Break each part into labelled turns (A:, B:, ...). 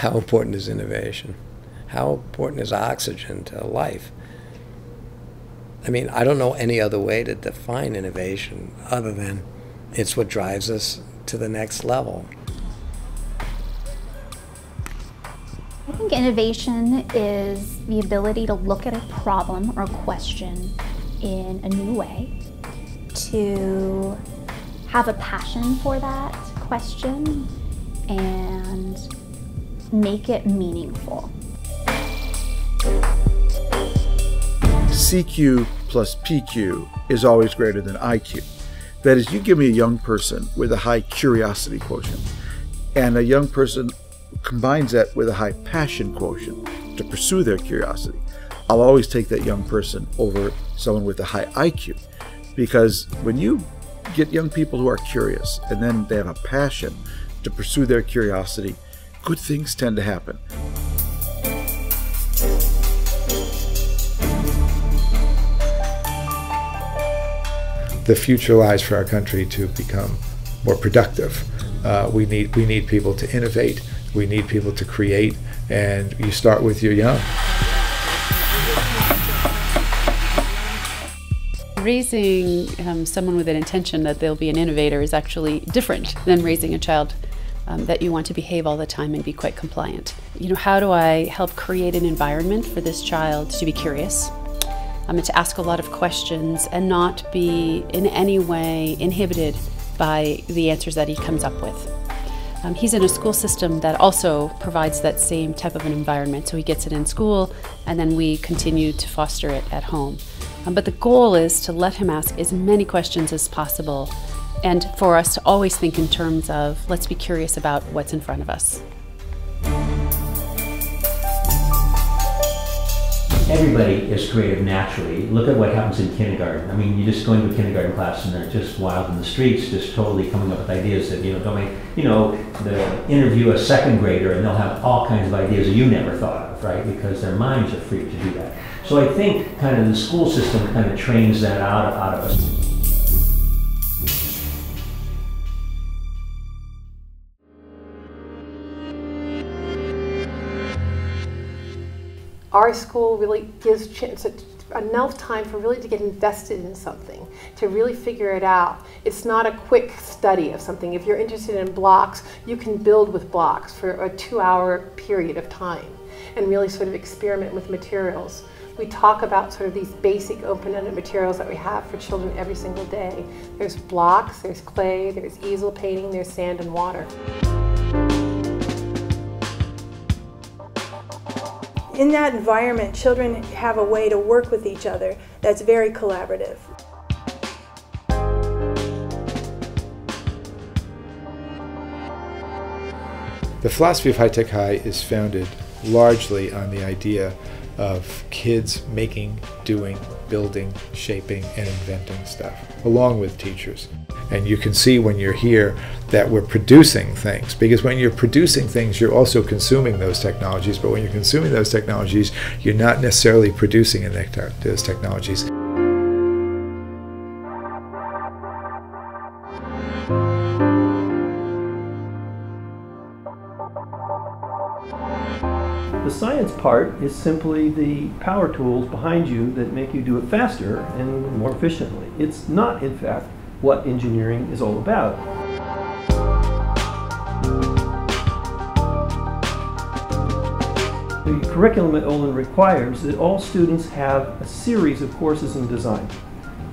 A: how important is innovation? How important is oxygen to life? I mean, I don't know any other way to define innovation other than it's what drives us to the next level.
B: I think innovation is the ability to look at a problem or a question in a new way, to have a passion for that question and make it meaningful.
C: CQ plus PQ is always greater than IQ. That is, you give me a young person with a high curiosity quotient, and a young person combines that with a high passion quotient to pursue their curiosity. I'll always take that young person over someone with a high IQ, because when you get young people who are curious and then they have a passion to pursue their curiosity, good things tend to happen.
D: The future lies for our country to become more productive. We need people to innovate. We need people to create, and you start with your young.
E: Raising someone with an intention that they'll be an innovator is actually different than raising a child that you want to behave all the time and be quite compliant. You know, how do I help create an environment for this child to be curious, and to ask a lot of questions and not be in any way inhibited by the answers that he comes up with. He's in a school system that also provides that same type of an environment, so he gets it in school and then we continue to foster it at home. But the goal is to let him ask as many questions as possible, and for us to always think in terms of, let's be curious about what's in front of us.
F: Everybody is creative naturally. Look at what happens in kindergarten. I mean, you just go into a kindergarten class and they're just wild in the streets, just totally coming up with ideas that, don't make, they'll interview a second grader and they'll have all kinds of ideas that you never thought of, right? Because their minds are free to do that. So I think kind of the school system kind of trains that out of us.
G: Our school really gives enough time for really to get invested in something, to really figure it out. It's not a quick study of something. If you're interested in blocks, you can build with blocks for a 2-hour period of time and really sort of experiment with materials. We talk about sort of these basic open-ended materials that we have for children every single day. There's blocks, there's clay, there's easel painting, there's sand and water.
H: In that environment, children have a way to work with each other that's very collaborative.
D: The philosophy of High Tech High is founded largely on the idea of kids making, doing, building, shaping, and inventing stuff, along with teachers. And you can see when you're here that we're producing things, because when you're producing things, you're also consuming those technologies, but when you're consuming those technologies, you're not necessarily producing those technologies.
I: The science part is simply the power tools behind you that make you do it faster and more efficiently. It's not, in fact, what engineering is all about. The curriculum at Olin requires that all students have a series of courses in design.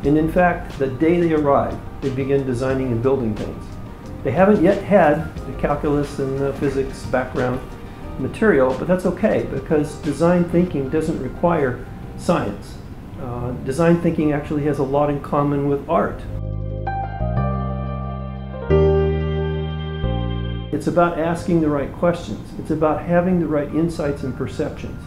I: And in fact, the day they arrive, they begin designing and building things. They haven't yet had the calculus and the physics background material, but that's okay, because design thinking doesn't require science. Design thinking actually has a lot in common with art. It's about asking the right questions. It's about having the right insights and perceptions.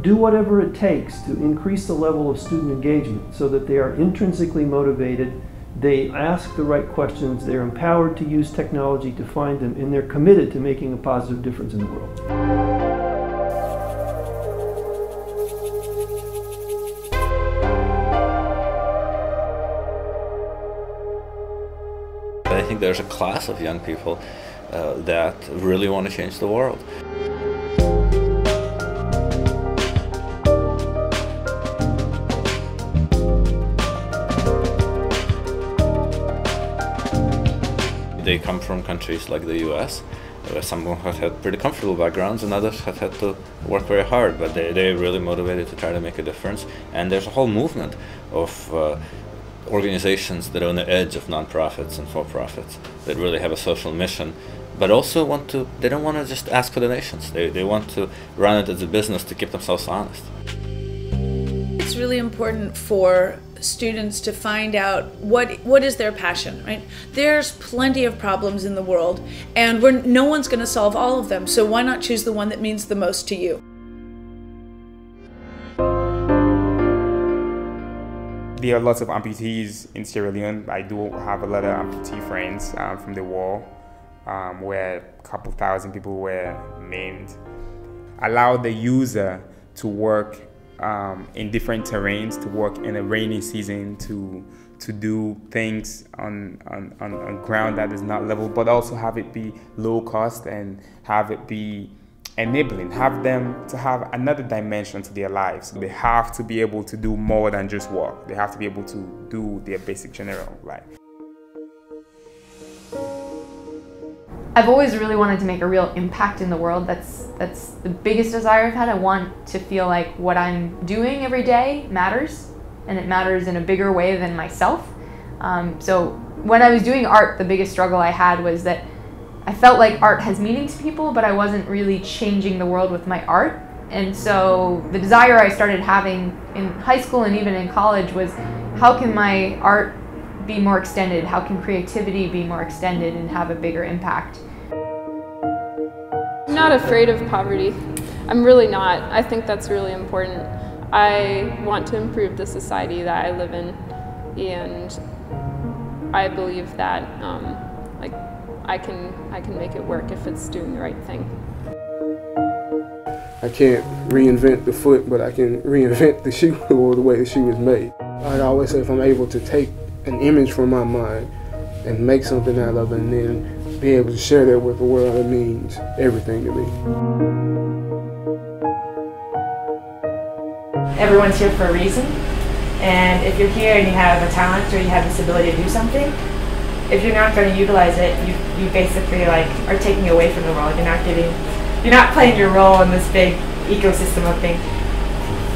I: Do whatever it takes to increase the level of student engagement so that they are intrinsically motivated, they ask the right questions, they're empowered to use technology to find them, and they're committed to making a positive difference in the world.
J: I think there's a class of young people that really want to change the world. they come from countries like the US. Some have had pretty comfortable backgrounds and others have had to work very hard, but they're really motivated to try to make a difference. And there's a whole movement of organizations that are on the edge of nonprofits and for-profits that really have a social mission, but also they don't want to just ask for donations. They want to run it as a business to keep themselves honest.
K: It's really important for students to find out what is their passion, right? There's plenty of problems in the world, and no one's going to solve all of them, so why not choose the one that means the most to you?
L: There are lots of amputees in Sierra Leone. I do have a lot of amputee friends from the war, where a couple thousand people were maimed. Allow the user to work in different terrains, to work in a rainy season, to do things on ground that is not level, but also have it be low cost and have it be enabling, have them to have another dimension to their lives. They have to be able to do more than just work. They have to be able to do their basic general life.
M: I've always really wanted to make a real impact in the world. That's the biggest desire I've had. I want to feel like what I'm doing every day matters, and it matters in a bigger way than myself. So when I was doing art, the biggest struggle I had was that I felt like art has meaning to people, but I wasn't really changing the world with my art. And so the desire I started having in high school and even in college was, how can my art be more extended? How can creativity be more extended and have a bigger impact?
N: I'm not afraid of poverty. I'm really not. I think that's really important. I want to improve the society that I live in, and I believe that I can make it work if it's doing the right thing.
O: I can't reinvent the foot, but I can reinvent the shoe or the way the shoe is made. I always say, if I'm able to take an image from my mind and make something out of it, and then be able to share that with the world, it means everything to me.
P: Everyone's here for a reason, and if you're here and you have a talent or you have this ability to do something, if you're not going to utilize it, you basically are taking away from the world. You're not playing your role in this big ecosystem of things.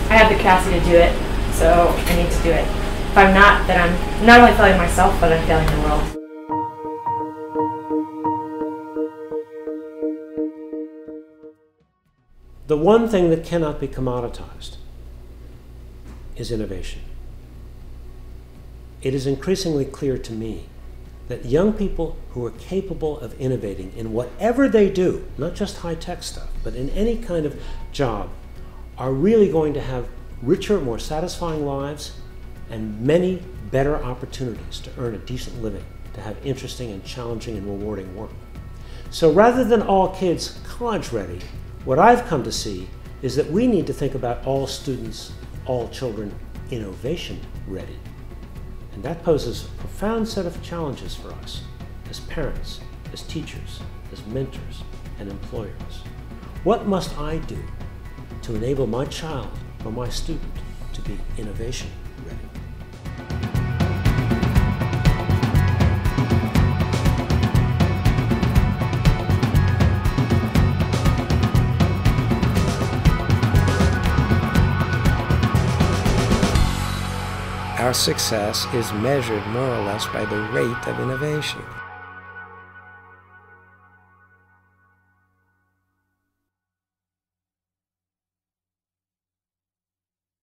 P: I have the capacity to do it, so I need to do it. If I'm not, then I'm not only failing myself, but I'm failing the world.
Q: The one thing that cannot be commoditized is innovation. It is increasingly clear to me that young people who are capable of innovating in whatever they do, not just high-tech stuff, but in any kind of job, are really going to have richer, more satisfying lives and many better opportunities to earn a decent living, to have interesting and challenging and rewarding work. So rather than all kids college ready, what I've come to see is that we need to think about all students, all children, innovation ready. And that poses a profound set of challenges for us as parents, as teachers, as mentors, and employers. What must I do to enable my child or my student to be innovation ready?
A: Our success is measured more or less by the rate of innovation.